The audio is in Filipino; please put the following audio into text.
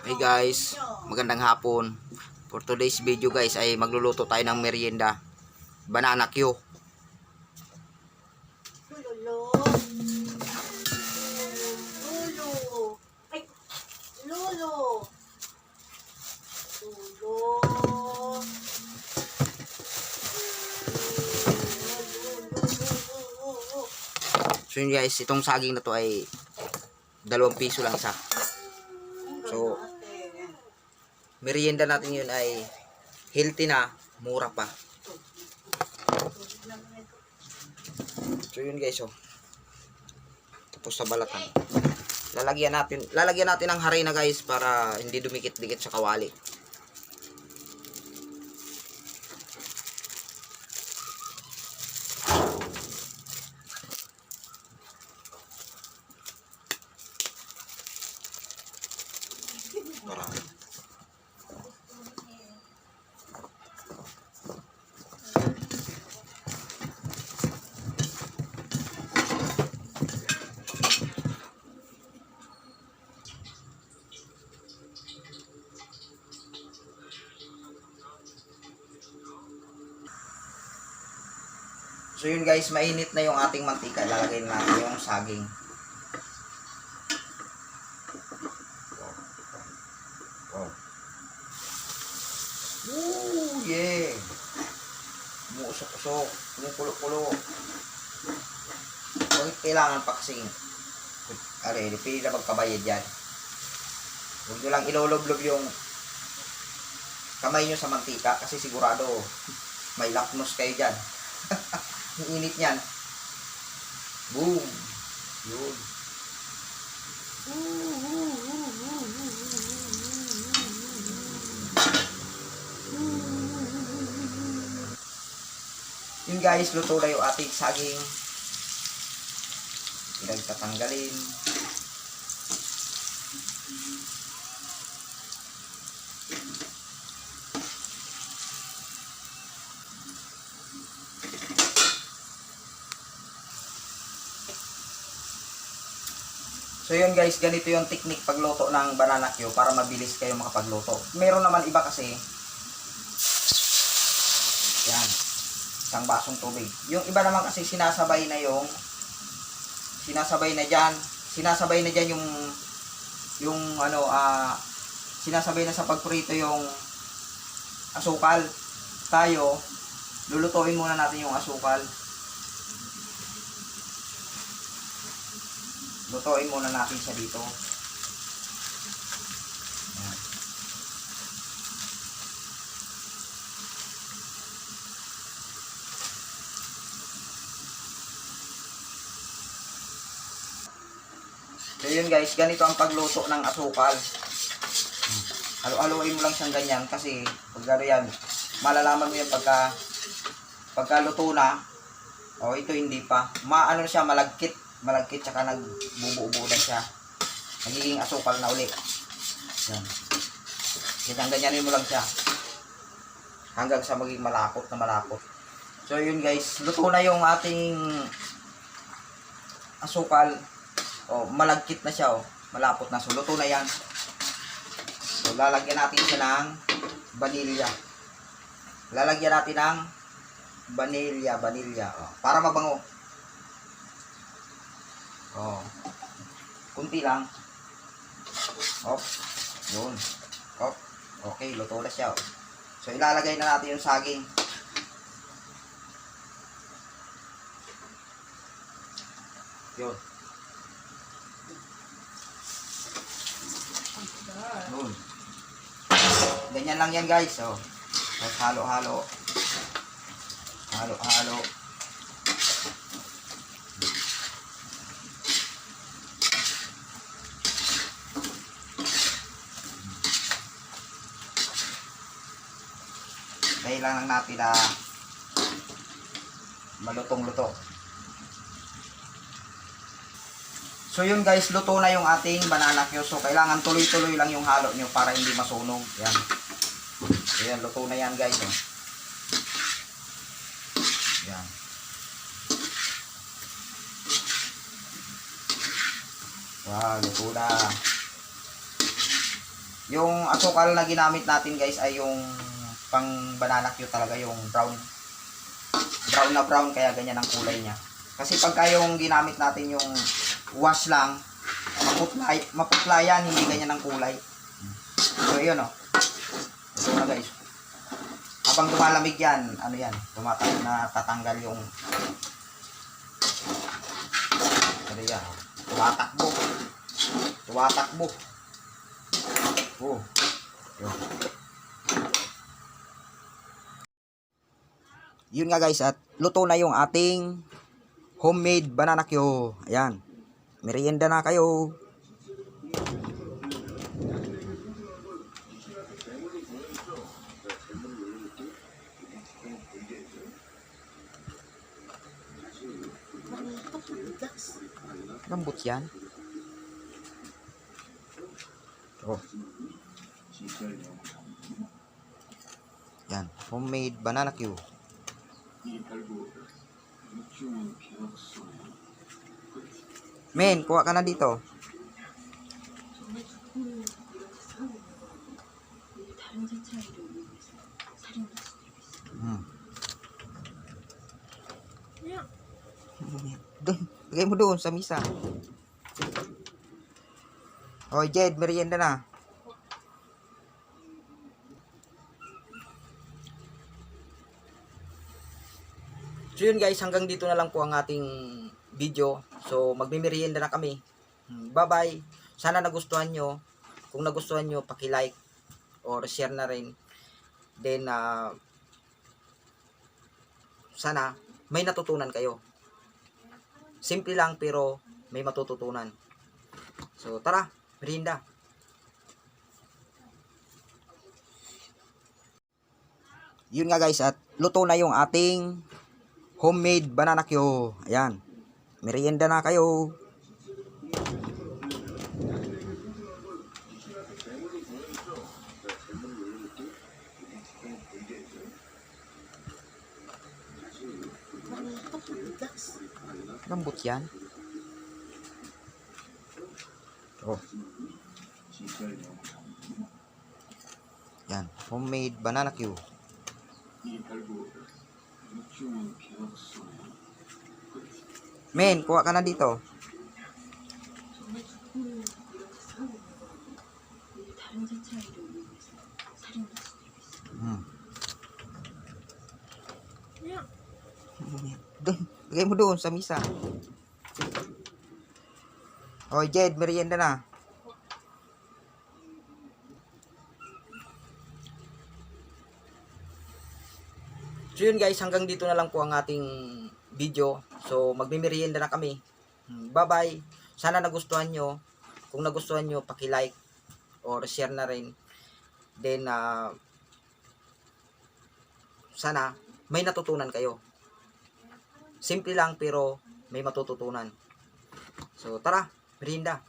Hey guys, magandang hapon. For today's video guys ay magluluto tayo ng merienda. Banana Q. Lolo. Lolo. Ay, Lolo. Lolo. So yun guys, itong saging na to ay 2 piso lang isa. So, merienda natin yun ay healthy na, mura pa. So yun guys, oh. Tapos sa balatan. Lalagyan natin ng harina guys para hindi dumikit-dikit sa kawali. Marami. So yun guys, mainit na yung ating mantika. Ilalagay na natin yung saging. Wow. Woo, yeah. Umuusok-usok. Kumukulo-kulo. Bakit kailangan pa kasing pili na magkabayad yan. Huwag nyo lang iloloblob yung kamay nyo sa mantika kasi sigurado may laknos kayo dyan. Ang init niyan. Boom. Yun. Yun guys, luto na yung ating saging. Pinagtatanggalin. So yun guys, ganito yung technique pagluto ng banana Q para mabilis kayo makapagluto. Meron naman iba kasi, yan, isang basong tubig. Yung iba naman kasi sinasabay na dyan yung sinasabay na sa pagprito yung asukal. Tayo, lulutuin muna natin yung asukal. Lutuin muna natin siya dito. Ayan. So yun guys, ganito ang pagluto ng asukal. Halo-haloin mo lang siyang ganyan kasi pag gano'n yan, malalaman mo yan pagka luto na. O ito hindi pa. Maano siya, malagkit tsaka nagbubuo-buo na siya. Nagiging asukal na uli. Yan. Ganyan mo lang siya. Hanggang sa maging malapot na malapot. So yun guys, luto na yung ating asukal. O malagkit na siya, malapot na. So luto na yan. So lalagyan natin siya ng vanilya. Lalagyan natin ng vanilya. O, para mabango. Oh. Kunti lang. Op. Yun. Op. Okay, luto na siya. So ilalagay na natin yung saging. Yun. Yun. Ganyan lang yan guys. Oh. Tapos halo-halo. Halo-halo. Kailangan natin na malutong-luto. So yun guys, luto na yung ating banana Q. So kailangan tuloy-tuloy lang yung halo nyo para hindi masunog. Yan. Ayan, luto na yan guys. Oh. Yan. Wow, luto na. Yung asukal na ginamit natin guys ay yung pang banana cue talaga, yung brown. Brown na brown, kaya ganyan ang kulay niya. Kasi pagka yung ginamit natin yung wash lang, maputla yan, hindi ganyan ang kulay. So yun o. Ito na guys. Habang lumalamig yan, ano yan, natatanggal yung ano yan, tumatakbo. Tumatakbo. Oh. Yun. Yun nga guys, at luto na yung ating homemade banana cue. Ayan. Merienda na kayo. Lambot yan. Oh. Yan, homemade banana cue. Men, kuha ka na dito. Doon, lagay mo doon sa misa. Hoy, Jed, merienda na. So yun guys, hanggang dito na lang po ang ating video. So magmimerienda na kami. Bye-bye. Sana nagustuhan nyo. Kung nagustuhan nyo, paki-like or share na rin. Then sana may natutunan kayo. Simple lang pero may matututunan. So tara, merienda. Yun nga guys, at luto na yung ating homemade banana cue. Ayan. Merienda na kayo. Lambot yan. Oh. Yan. Homemade banana cue. Men, kuha ka na dito. Doon, lagay mo doon sa misa. Hoy, Jed, merienda na. So yun guys, hanggang dito na lang po ang ating video. So magmimerienda na kami. Bye-bye. Sana nagustuhan nyo. Kung nagustuhan nyo, paki-like or share na rin. Then sana may natutunan kayo. Simple lang pero may matututunan. So tara, merienda.